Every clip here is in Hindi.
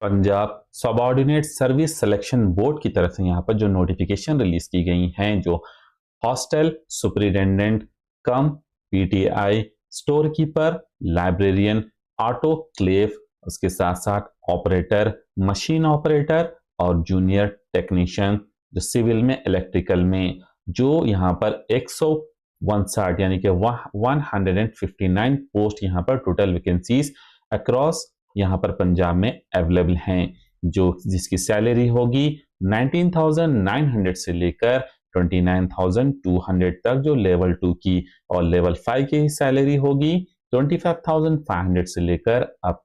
Punjab subordinate service selection board की तरफ से यहाँ पर जो नोटिफिकेशन रिलीज की गई हैं, जो hostel superintendent cum PTI store keeper librarian autoclave, उसके साथ साथ ऑपरेटर मशीन ऑपरेटर और जूनियर टेक्नीशियन जो सिविल में इलेक्ट्रिकल में, जो यहाँ पर 159 यानी कि 159 पोस्ट यहाँ पर टोटल वैकेंसीज अक्रॉस यहाँ पर पंजाब में अवेलेबल हैं, जो जिसकी सैलरी होगी 19,900 से लेकर 29,200 तक जो लेवल 2 की, और लेवल 5 की सैलरी होगी 25,500 से लेकर अप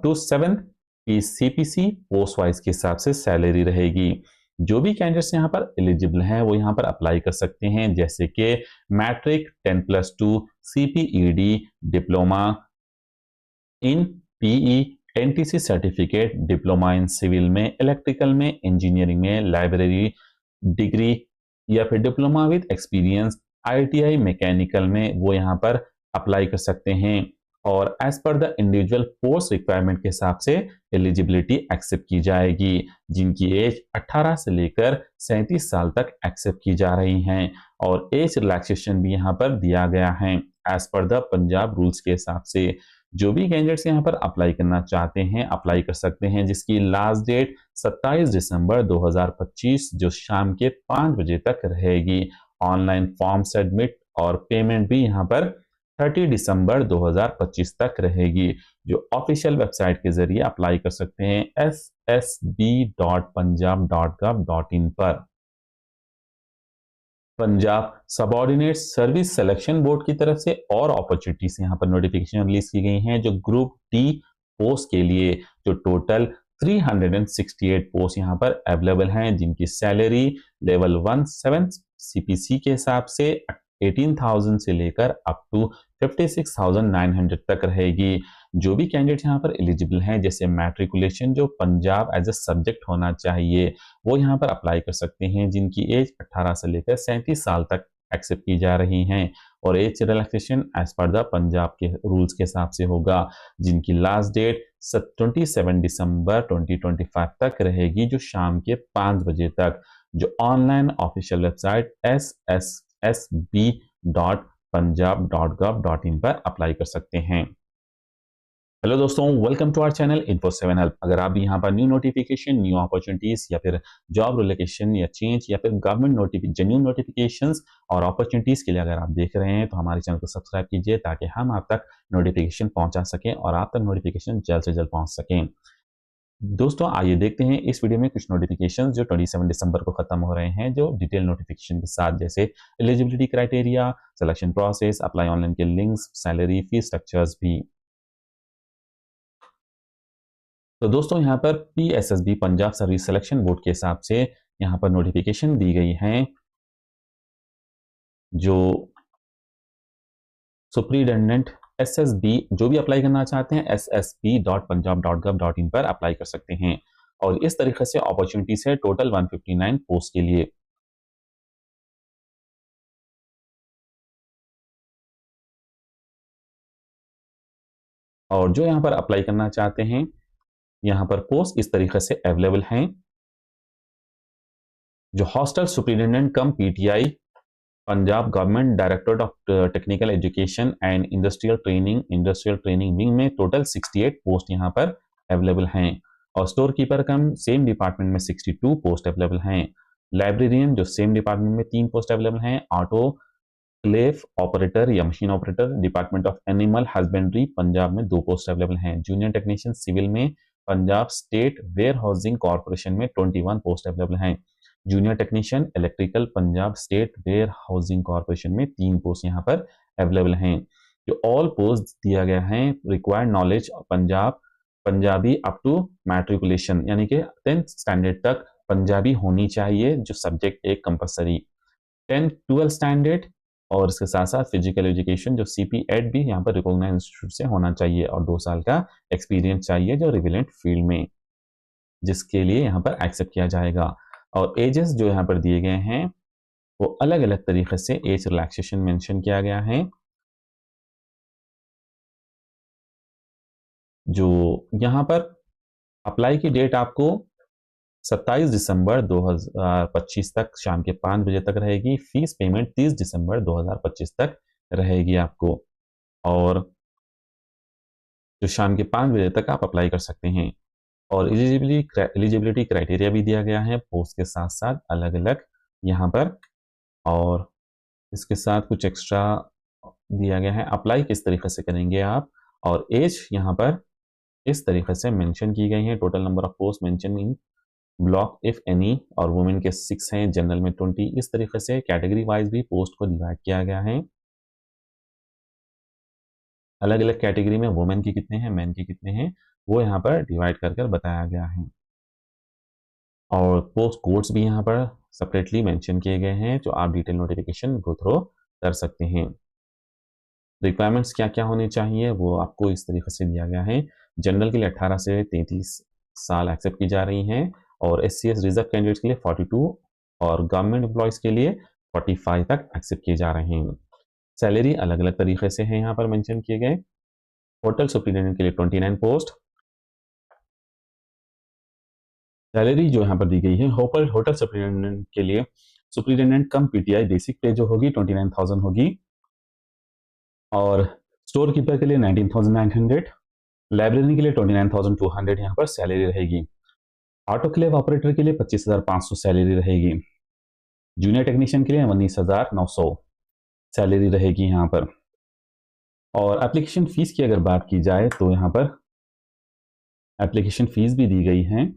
टू 7 की सीपीसी पोस्ट वाइज के हिसाब से सैलरी रहेगी। जो भी कैंडिडेट्स यहाँ पर एलिजिबल हैं वो यहाँ पर अप्लाई कर सकते हैं, जैसे कि matric 10+2 CPEd diploma in PE NTC certificate, diploma in civil में, इलेक्ट्रिकल में, इंजीनियरिंग में, लाइब्रेरी डिग्री या फिर diploma with experience ITI mechanical में वो यहाँ पर अप्लाई कर सकते हैं। और as per the individual post requirement के हिसाब से एलिजिबिलिटी एक्सेप्ट की जाएगी, जिनकी एज 18 से लेकर 37 साल तक एक्सेप्ट की जा रही हैं। और एज रिलैक्सेशन भी यहाँ पर दिया गया है as per the Punjab rules के हिसाब से। जो भी कैंडिडेट्स यहाँ पर अप्लाई करना चाहते हैं अप्लाई कर सकते हैं, जिसकी लास्ट डेट 27 दिसंबर 2025 जो शाम के 5 बजे तक रहेगी। ऑनलाइन फॉर्म सबमिट और पेमेंट भी यहाँ पर 30 दिसंबर 2025 तक रहेगी, जो ऑफिशियल वेबसाइट के जरिए अप्लाई कर सकते हैं ssb.punjab.gov.in पर। Punjab subordinate service selection board की तरफ से और अपॉर्चुनिटीज यहाँ पर नोटिफिकेशन रिलीज की गई हैं, जो ग्रुप डी पोस्ट के लिए जो टोटल 368 पोस्ट यहाँ पर अवेलेबल हैं, जिनकी सैलरी लेवल 1 7 सीपीसी के हिसाब से 18,000 से लेकर अप टू 56,900 तक रहेगी। जो भी कैंडिडेट यहाँ पर एलिजिबल हैं, जैसे मैट्रिकुलेशन जो पंजाब एज ए सब्जेक्ट होना चाहिए वो यहाँ पर अप्लाई कर सकते हैं, जिनकी एज 18 से लेकर 37 साल तक एक्सेप्ट की जा रही हैं। और as relaxation as per the Punjab के रूल्स के हिसाब से होगा, जिनकी लास्ट डेट 27 दिसंबर 2025 तक रहेगी, जो शाम के 5 बजे तक, जो ऑनलाइन ऑफिशियल वेबसाइट ssb.punjab.gov.in पर अप्लाई कर सकते हैं। हेलो दोस्तों, welcome to our channel info seven help. अगर आप भी यहाँ पर न्यू नोटिफिकेशन, न्यू अपॉर्चुनिटीज या फिर जॉब रिलोकेशन या चेंज या फिर गवर्नमेंट जेन्युइन नोटिफिकेशंस और अपॉर्चुनिटीज के लिए अगर आप देख रहे हैं तो हमारे चैनल को सब्सक्राइब कीजिए, ताकि हम आप तक नोटिफिकेशन पहुंचा सकें और आप तक नोटिफिकेशन जल्द से जल्द पहुंच सकें। दोस्तों आइए देखते हैं इस वीडियो में कुछ नोटिफिकेशन जो 27 दिसंबर को खत्म हो रहे हैं, जो डिटेल नोटिफिकेशन के साथ, जैसे eligibility criteria, selection process, apply online के लिंक्स, सैलरी, फीस स्ट्रक्चर्स भी। तो दोस्तों यहाँ पर PSSB Punjab service selection board के हिसाब से यहाँ पर नोटिफिकेशन दी गई है, जो सुपरिटेंडेंट एसएसबी जो भी अप्लाई करना चाहते हैं ssb.punjab.gov.in पर अप्लाई कर सकते हैं। और इस तरीके से अपॉर्चुनिटीज है टोटल 159 पोस्ट के लिए। और जो यहाँ पर अप्लाई करना चाहते हैं, यहाँ पर पोस्ट इस तरीके से अवेलेबल हैं, जो hostel superintendent cum PTI Punjab government directorate of technical education and industrial training wing में टोटल 68 पोस्ट यहाँ पर अवेलेबल हैं। और स्टोर कीपर कम सेम डिपार्टमेंट में 62 पोस्ट अवेलेबल हैं। लाइब्रेरियन जो सेम डिपार्टमेंट में 3 पोस्ट अवेलेबल हैं। ऑटो क्लेव ऑपरेटर या machine operator department of animal husbandry Punjab में 2 पोस्ट अवेलेबल हैं। जूनियर टेक्नीशियन सिविल में Punjab state warehousing corporation में 21 पोस्ट अवेलेबल हैं। Junior technician electrical Punjab state warehousing corporation में 3 पोस्ट यहाँ पर अवेलेबल हैं। जो ऑल पोस्ट दिया गया है required knowledge Punjabi up to matriculation, यानी कि 10th स्टैंडर्ड तक पंजाबी होनी चाहिए, जो सब्जेक्ट एक कंपलसरी 10-12 स्टैंडर्ड, और इसके साथ साथ फिजिकल एजुकेशन जो CP8 भी यहाँ पर रिकॉग्नाइज्ड इंस्टीट्यूट से होना चाहिए, और 2 साल का एक्सपीरियंस चाहिए जो रिलेवेंट फील्ड में, जिसके लिए यहाँ पर एक्सेप्ट किया जाएगा। और एजेस जो यहाँ पर दिए गए हैं वो अलग अलग तरीके से एज रिलैक्सेशन मेंशन किया गया है। जो यहाँ पर अप्लाई की डेट आपको 27 दिसंबर 2025 तक शाम के 5 बजे तक रहेगी। फीस पेमेंट 30 दिसंबर 2025 तक रहेगी आपको, और जो शाम के 5 बजे तक आप अप्लाई कर सकते हैं। और एलिजिबिलिटी क्राइटेरिया भी दिया गया है पोस्ट के साथ साथ अलग अलग यहाँ पर, और इसके साथ कुछ एक्स्ट्रा दिया गया है। अप्लाई किस तरीके से करेंगे आप, और एज यहाँ पर इस तरीके से मेंशन की गई है। Total number of post mention in block if any, और वुमेन के 6 हैं, जनरल में 20। इस तरीके से कैटेगरी वाइज भी पोस्ट को डिवाइड किया गया है। अलग अलग कैटेगरी में वुमेन के कितने हैं, मेन के कितने हैं, वो यहाँ पर डिवाइड कर कर बताया गया है। और पोस्ट कोड्स भी यहाँ पर सेपरेटली मेंशन किए गए हैं, जो आप डिटेल नोटिफिकेशन गो थ्रू कर सकते हैं। रिक्वायरमेंट्स क्या क्या होने चाहिए वो आपको इस तरीके से दिया गया है। जनरल के लिए 18 से 33 साल एक्सेप्ट की जा रही हैं, और SC/ST रिजर्व कैंडिडेट्स के लिए 42, और गवर्नमेंट एम्प्लॉयज़ के लिए 45 तक एक्सेप्ट किए जा रहे हैं। सैलरी अलग अलग तरीके से है यहाँ पर मेंशन किए गए। होटल सुप्रिटेंडेंट के लिए 29 पोस्ट। सैलरी जो यहाँ पर दी गई है, होटल सुप्रिटेंडेंट के लिए सुप्रिटेंडेंट कम PTI बेसिक पे जो होगी 29,000 होगी, और स्टोर कीपर के लिए 19,900, लाइब्रेरी के लिए 29,200 यहाँ पर सैलरी रहेगी। ऑटोक्लेव ऑपरेटर के लिए 25,500 सैलरी रहेगी। जूनियर टेक्नीशियन के लिए 19,900 सैलरी रहेगी यहाँ पर। और एप्लीकेशन फीस की अगर बात की जाए तो यहाँ पर एप्लीकेशन फीस भी दी गई है।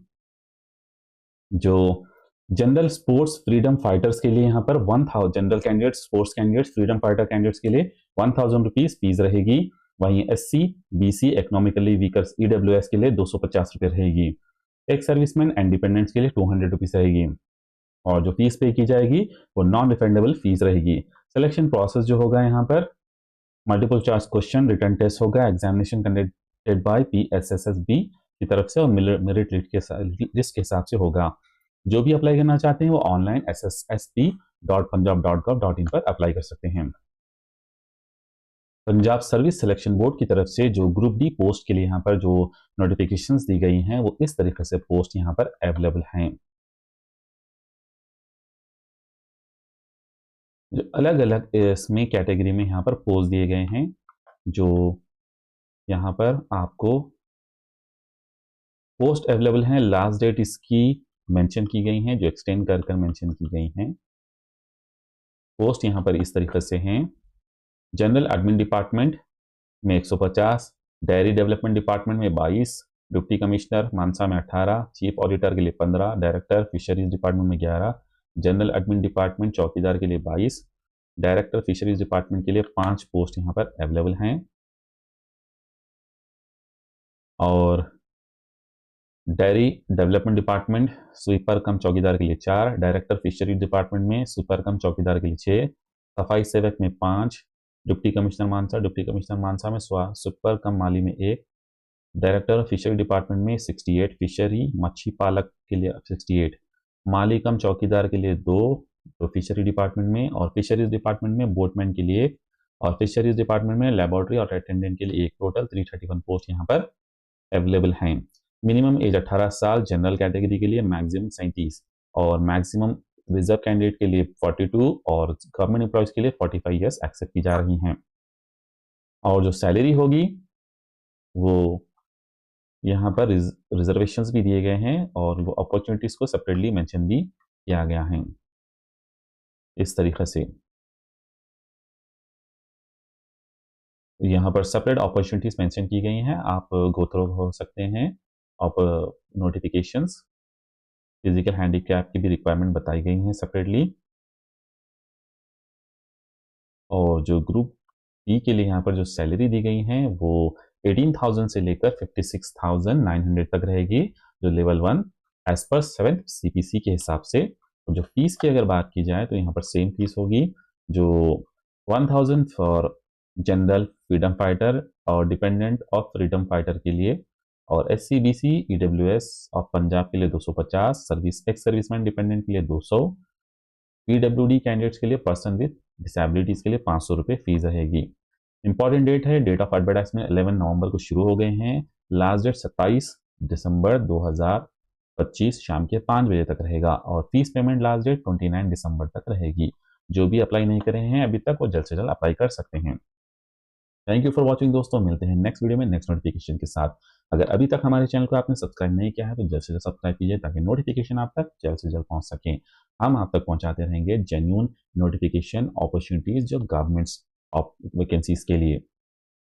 जो जनरल स्पोर्ट्स फ्रीडम फाइटर्स के लिए यहाँ पर 1,000, general candidates, sports candidates, freedom fighter candidates के लिए 1,000 रुपीज फीस रहेगी। वहीं SC BC economically weaker EWS के लिए 250 रुपये रहेगी। एक सर्विसमैन एंड डिपेंडेंट्स के लिए 200 रुपीज रहेगी, और जो फीस पे की जाएगी वो नॉन रिफंडेबल फीस रहेगी। सिलेक्शन प्रोसेस जो होगा यहाँ पर multiple choice question, written test होगा, एग्जामिनेशन कंडक्टेड बाय PSSSB की तरफ से, और मेरिट लिस्ट के हिसाब से होगा। जो भी अप्लाई करना चाहते हैं वो ऑनलाइन ssp.punjab.gov.in पर अप्लाई कर सकते हैं। पंजाब सर्विस सिलेक्शन बोर्ड की तरफ से जो ग्रुप डी पोस्ट के लिए यहाँ पर जो नोटिफिकेशंस दी गई हैं वो इस तरीके से पोस्ट यहाँ पर अवेलेबल हैं। जो अलग अलग इसमें कैटेगरी में यहाँ पर पोस्ट दिए गए हैं, जो यहाँ पर आपको पोस्ट अवेलेबल हैं। लास्ट डेट इसकी मेंशन की गई हैं, जो एक्सटेंड कर कर मेंशन की गई हैं। पोस्ट यहाँ पर इस तरीके से हैं। जनरल एडमिन डिपार्टमेंट में 150, डेयरी डेवलपमेंट डिपार्टमेंट में 22, डिप्टी कमिश्नर मानसा में 18, चीफ ऑडिटर के लिए 15, डायरेक्टर फिशरीज डिपार्टमेंट में 11, जनरल एडमिन डिपार्टमेंट चौकीदार के लिए 22, डायरेक्टर फिशरीज डिपार्टमेंट के लिए 5 पोस्ट यहाँ पर अवेलेबल हैं। और डेयरी डेवलपमेंट डिपार्टमेंट स्वीपर कम चौकीदार के लिए 4, डायरेक्टर फिशरीज डिपार्टमेंट में स्वीपर कम चौकीदार के लिए 6, सफाई सेवक में 5, डिप्टी कमिश्नर मानसा में स्वीपर कम माली में 1, डायरेक्टर फिशरी डिपार्टमेंट में 68, फिशरी मच्छी पालक के लिए 68, माली कम चौकीदार के लिए 2 तो फिशरी डिपार्टमेंट में, और फिशरीज डिपार्टमेंट में बोटमैन के लिए, और फिशरीज डिपार्टमेंट में लेबोरेटरी और अटेंडेंट के लिए एक टोटल 331 पोस्ट यहाँ पर अवेलेबल हैं। मिनिमम एज 18 साल जनरल कैटेगरी के लिए, मैक्सिमम 37, और मैक्सिमम रिजर्व कैंडिडेट के लिए 42, और गवर्नमेंट एम्प्लॉयज के लिए 45 ईयर्स एक्सेप्ट की जा रही हैं। और जो सैलरी होगी वो यहाँ पर रिजर्वेशंस भी दिए गए हैं, और वो अपॉर्चुनिटीज को सेपरेटली मेंशन भी किया गया है इस तरीके से। यहाँ पर सेपरेट अपॉर्चुनिटीज मेंशन की गई हैं, आप गो थ्रू हो सकते हैं। आप नोटिफिकेशंस, फिजिकल हैंडीकैप की भी रिक्वायरमेंट बताई गई हैं सेपरेटली। और जो ग्रुप बी के लिए यहाँ पर जो सैलरी दी गई है वो 18,000 से लेकर 56,900 तक रहेगी, जो level 1 as per 7th CPC के हिसाब से। और जो फीस की अगर बात की जाए तो यहाँ पर सेम फीस होगी, जो 1,000 फॉर जनरल फ्रीडम फाइटर और डिपेंडेंट ऑफ फ्रीडम फाइटर के लिए, और SC BC EWS of Punjab के लिए 250, एक्स सर्विसमैन डिपेंडेंट के लिए 200, PWD कैंडिडेट्स के लिए, पर्सन विद डिसेबिलिटीज के लिए 500 रुपये फीस रहेगी। इंपॉर्टेंट डेट है, डेट ऑफ एडवर्टाइजमेंट 11 नवंबर को शुरू हो गए हैं, लास्ट डेट 27 दिसंबर 2025 शाम के 5 बजे तक रहेगा और फीस पेमेंट लास्ट डेट 29 दिसंबर तक रहेगी। जो भी अप्लाई नहीं करे हैं अभी तक वो जल्द से जल्द अप्लाई कर सकते हैं। थैंक यू फॉर वॉचिंग दोस्तों, मिलते हैं नेक्स्ट वीडियो में नेक्स्ट नोटिफिकेशन के साथ। अगर अभी तक हमारे चैनल को आपने सब्सक्राइब नहीं किया है तो जल्द से जल्द सब्सक्राइब कीजिए ताकि नोटिफिकेशन आप तक जल्द से जल्द पहुंच सके। हम आप तक पहुंचाते रहेंगे जेन्युइन नोटिफिकेशन अपॉर्चुनिटीज जो गवर्नमेंट्स वैकेंसीज के लिए।